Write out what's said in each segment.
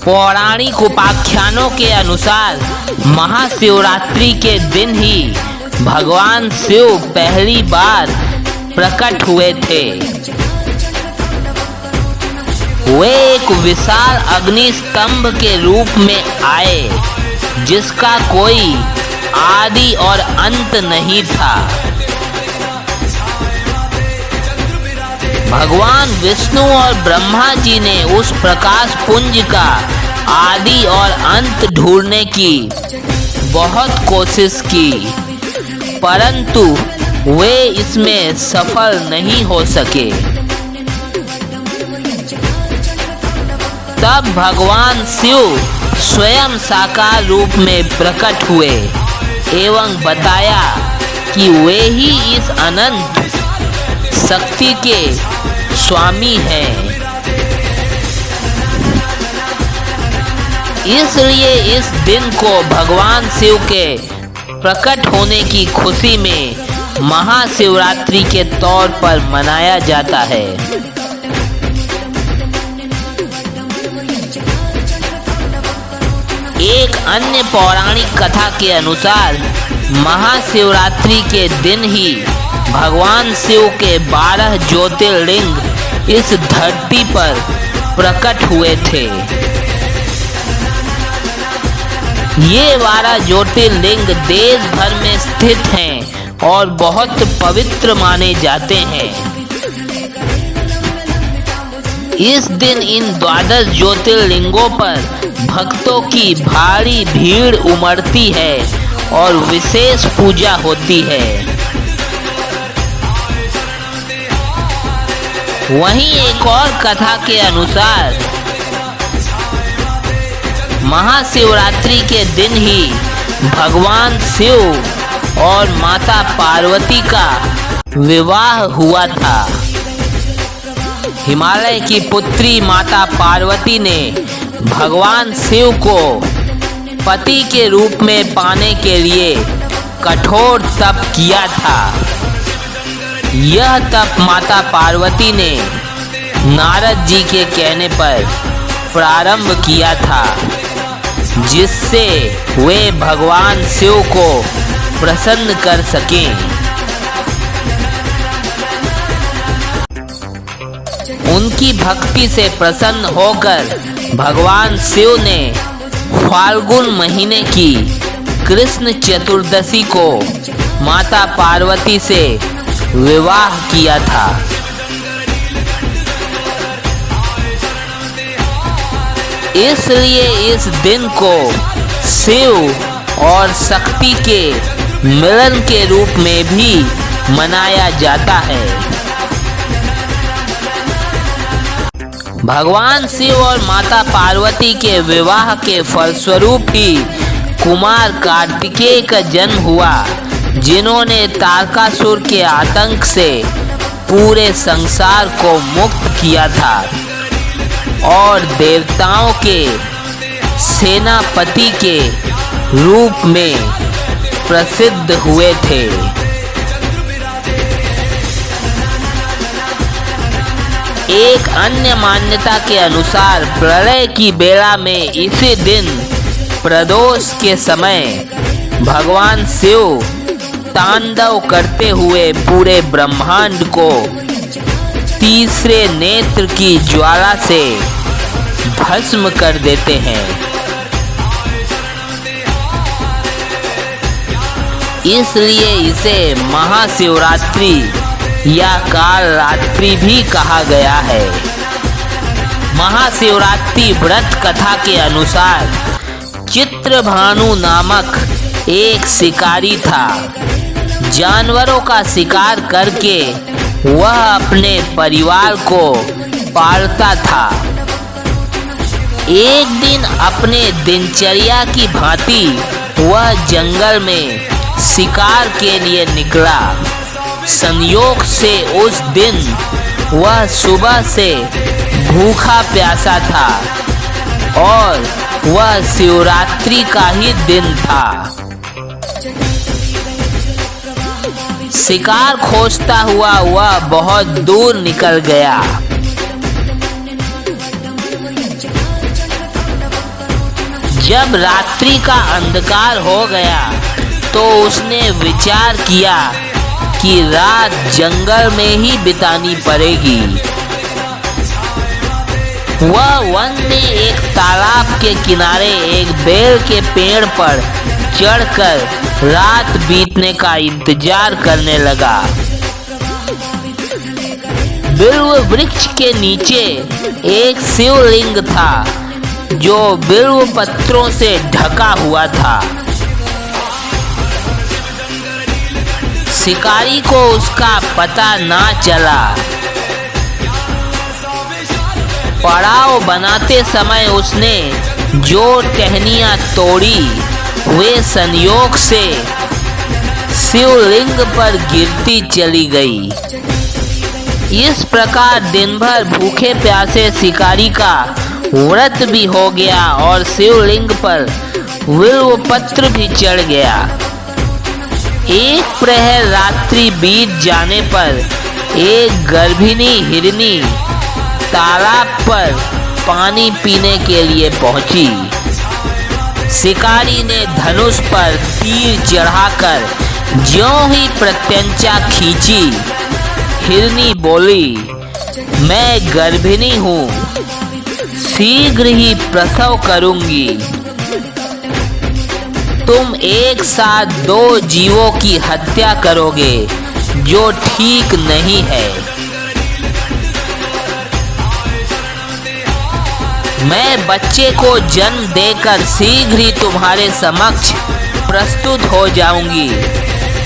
पौराणिक उपाख्यानों के अनुसार महाशिवरात्रि के दिन ही भगवान शिव पहली बार प्रकट हुए थे। वे एक विशाल अग्नि स्तंभ के रूप में आए, जिसका कोई आदि और अंत नहीं था। भगवान विष्णु और ब्रह्मा जी ने उस प्रकाश पुंज का आदि और अंत ढूंढने की बहुत कोशिश की, परंतु वे इसमें सफल नहीं हो सके। तब भगवान शिव स्वयं साकार रूप में प्रकट हुए एवं बताया कि वे ही इस अनंत शक्ति के स्वामी हैं। इसलिए इस दिन को भगवान शिव के प्रकट होने की खुशी में महाशिवरात्रि के तौर पर मनाया जाता है। एक अन्य पौराणिक कथा के अनुसार महाशिवरात्रि के दिन ही भगवान शिव के 12 ज्योतिर्लिंग इस धरती पर प्रकट हुए थे। ये 12 ज्योतिर्लिंग देश भर में स्थित हैं और बहुत पवित्र माने जाते हैं। इस दिन इन 12 ज्योतिर्लिंगों पर भक्तों की भारी भीड़ उमड़ती है और विशेष पूजा होती है। वहीं एक और कथा के अनुसार महाशिवरात्रि के दिन ही भगवान शिव और माता पार्वती का विवाह हुआ था। हिमालय की पुत्री माता पार्वती ने भगवान शिव को पति के रूप में पाने के लिए कठोर तप किया था। यह तप माता पार्वती ने नारद जी के कहने पर प्रारंभ किया था, जिससे वे भगवान शिव को प्रसन्न कर सकें। उनकी भक्ति से प्रसन्न होकर भगवान शिव ने फाल्गुन महीने की कृष्ण चतुर्दशी को माता पार्वती से विवाह किया था। इसलिए इस दिन को शिव और शक्ति के मिलन के रूप में भी मनाया जाता है। भगवान शिव और माता पार्वती के विवाह के फलस्वरूप ही कुमार कार्तिकेय का जन्म हुआ, जिन्होंने तारकासुर के आतंक से पूरे संसार को मुक्त किया था और देवताओं के सेनापति के रूप में प्रसिद्ध हुए थे। एक अन्य मान्यता के अनुसार प्रलय की बेला में इसी दिन प्रदोष के समय भगवान शिव तांडव करते हुए पूरे ब्रह्मांड को तीसरे नेत्र की ज्वाला से भस्म कर देते हैं। इसलिए इसे महाशिवरात्रि या काल रात्रि भी कहा गया है। महाशिवरात्रि व्रत कथा के अनुसार चित्रभानु नामक एक शिकारी था। जानवरों का शिकार करके वह अपने परिवार को पालता था। एक दिन अपने दिनचर्या की भांति वह जंगल में शिकार के लिए निकला। संयोग से उस दिन वह सुबह से भूखा प्यासा था और वह शिवरात्रि का ही दिन था। शिकार खोजता हुआ वह बहुत दूर निकल गया। जब रात्रि का अंधकार हो गया तो उसने विचार किया कि रात जंगल में ही बितानी पड़ेगी। वह वन में एक तालाब के किनारे एक बेल के पेड़ पर चढ़कर रात बीतने का इंतजार करने लगा। बिल्व वृक्ष के नीचे एक शिवलिंग था जो बिल्व पत्रों से ढका हुआ था। शिकारी को उसका पता ना चला। पड़ाव बनाते समय उसने जो टहनियां तोड़ी वे संयोग से शिवलिंग पर गिरती चली गई। इस प्रकार दिन भर भूखे प्यासे शिकारी का व्रत भी हो गया और शिवलिंग पर बिल्व पत्र भी चढ़ गया। एक प्रहर रात्रि बीत जाने पर एक गर्भिणी हिरनी तालाब पर पानी पीने के लिए पहुंची। शिकारी ने धनुष पर तीर चढ़ाकर ज्यों ही प्रत्यंचा खींची, हिरनी बोली, मैं गर्भिणी हूँ, शीघ्र ही प्रसव करूंगी। तुम एक साथ दो जीवों की हत्या करोगे जो ठीक नहीं है। मैं बच्चे को जन्म देकर शीघ्र ही तुम्हारे समक्ष प्रस्तुत हो जाऊंगी,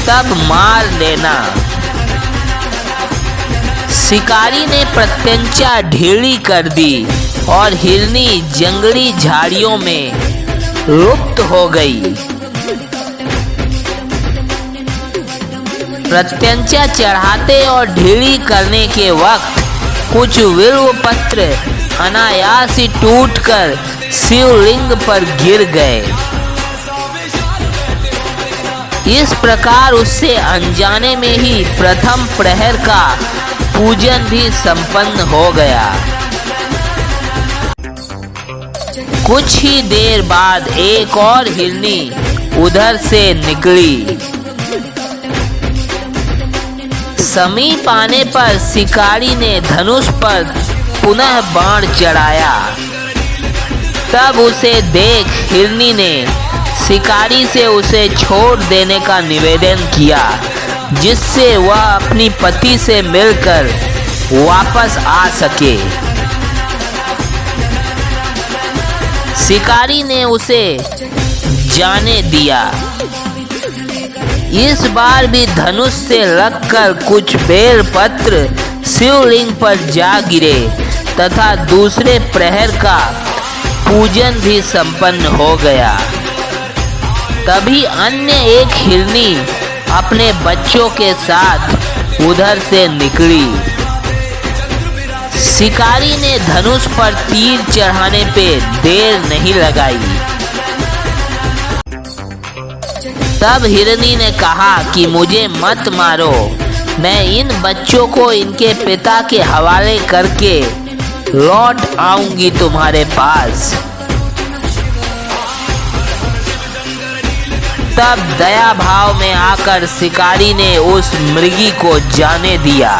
तब मार लेना। शिकारी ने प्रत्यंचा ढीली कर दी और हिरनी जंगली झाड़ियों में लुप्त हो गई। प्रत्यंचा चढ़ाते और ढीली करने के वक्त कुछ बिल्व पत्र अनायास ही टूटकर शिवलिंग पर गिर गए। इस प्रकार उससे अनजाने में ही प्रथम प्रहर का पूजन भी संपन्न हो गया। कुछ ही देर बाद एक और हिरनी उधर से निकली। समीप आने पर शिकारी ने धनुष पर पुनः बाण चढ़ाया। तब उसे देख हिरनी ने शिकारी से उसे छोड़ देने का निवेदन किया, जिससे वह अपनी पति से मिलकर वापस आ सके। शिकारी ने उसे जाने दिया। इस बार भी धनुष से लगकर कुछ बेल पत्र शिवलिंग पर जा गिरे तथा दूसरे प्रहर का पूजन भी संपन्न हो गया। तभी अन्य एक हिरनी अपने बच्चों के साथ उधर से निकली। शिकारी ने धनुष पर तीर चढ़ाने पे देर नहीं लगाई। तब हिरनी ने कहा कि मुझे मत मारो, मैं इन बच्चों को इनके पिता के हवाले करके लौट आऊंगी तुम्हारे पास। तब दया भाव में आकर शिकारी ने उस मृगी को जाने दिया।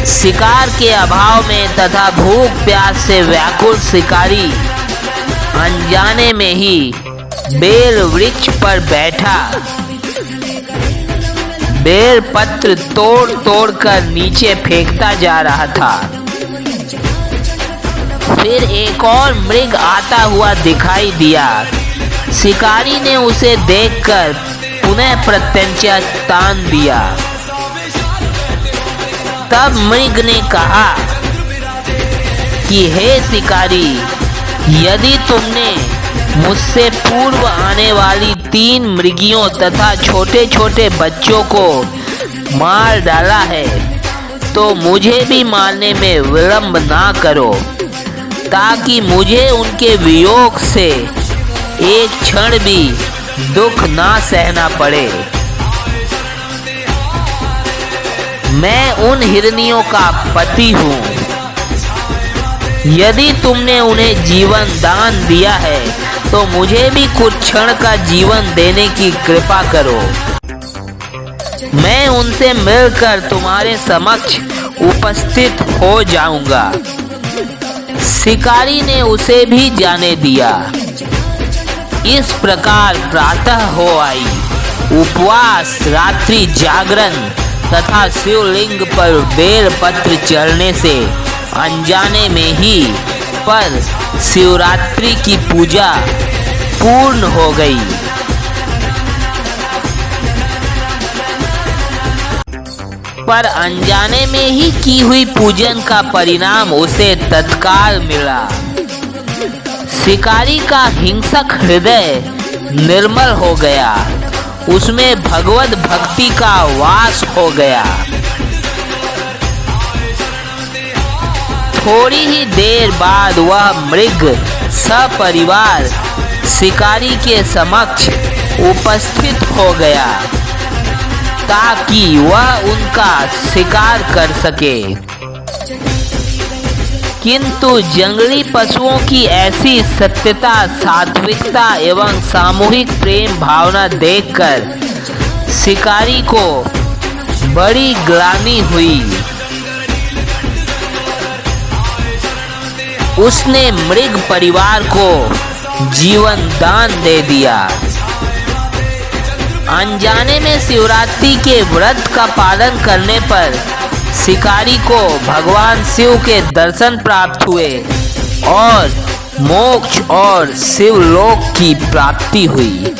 शिकार के अभाव में तथा भूख प्यास से व्याकुल शिकारी अनजाने में ही बेल वृक्ष पर बैठा बेल पत्र तोड़ तोड़ कर नीचे फेंकता जा रहा था। फिर एक और मृग आता हुआ दिखाई दिया। शिकारी ने उसे देखकर पुनः प्रत्यंचा तान दिया। तब मृग ने कहा कि हे शिकारी, यदि तुमने मुझसे पूर्व आने वाली 3 मृगियों तथा छोटे छोटे बच्चों को मार डाला है तो मुझे भी मारने में विलंब ना करो, ताकि मुझे उनके वियोग से एक क्षण भी दुख ना सहना पड़े। मैं उन हिरनियों का पति हूँ। यदि तुमने उन्हें जीवन दान दिया है तो मुझे भी कुछ क्षण का जीवन देने की कृपा करो। मैं उनसे मिलकर तुम्हारे समक्ष उपस्थित हो जाऊंगा। शिकारी ने उसे भी जाने दिया। इस प्रकार प्रातः हो आई। उपवास, रात्रि जागरण तथा शिवलिंग पर बेल पत्र चढ़ने से अनजाने में ही पर शिवरात्रि की पूजा पूर्ण हो गई। पर अनजाने में ही की हुई पूजन का परिणाम उसे तत्काल मिला। शिकारी का हिंसक हृदय निर्मल हो गया। उसमें भगवत भक्ति का वास हो गया। थोड़ी ही देर बाद वह मृग सपरिवार शिकारी के समक्ष उपस्थित हो गया ताकि वह उनका शिकार कर सके। किंतु जंगली पशुओं की ऐसी सत्यता, सात्विकता एवं सामूहिक प्रेम भावना देखकर शिकारी को बड़ी ग्लानि हुई। उसने मृग परिवार को जीवन दान दे दिया। अनजाने में शिवरात्रि के व्रत का पालन करने पर शिकारी को भगवान शिव के दर्शन प्राप्त हुए और मोक्ष और शिवलोक की प्राप्ति हुई।